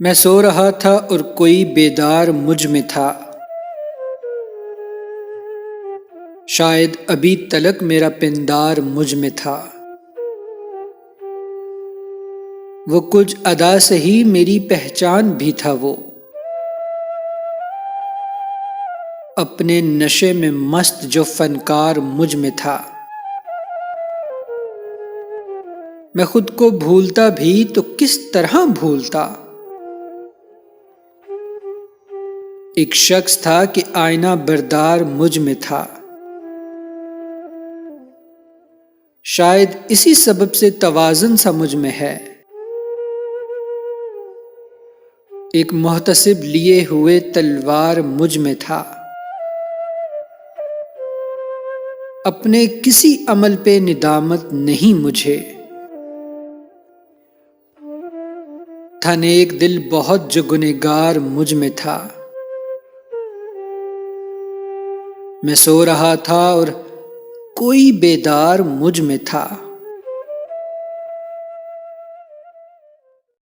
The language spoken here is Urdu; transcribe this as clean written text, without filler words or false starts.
میں سو رہا تھا اور کوئی بیدار مجھ میں تھا، شاید ابھی تلک میرا پندار مجھ میں تھا۔ وہ کچھ ادا سے ہی میری پہچان بھی تھا، وہ اپنے نشے میں مست جو فنکار مجھ میں تھا۔ میں خود کو بھولتا بھی تو کس طرح بھولتا، ایک شخص تھا کہ آئینہ بردار مجھ میں تھا۔ شاید اسی سبب سے توازن سا مجھ میں ہے، ایک محتسب لیے ہوئے تلوار مجھ میں تھا۔ اپنے کسی عمل پہ ندامت نہیں مجھے، تھا نیک دل بہت جو گنہگار مجھ میں تھا۔ میں سو رہا تھا اور کوئی بیدار مجھ میں تھا۔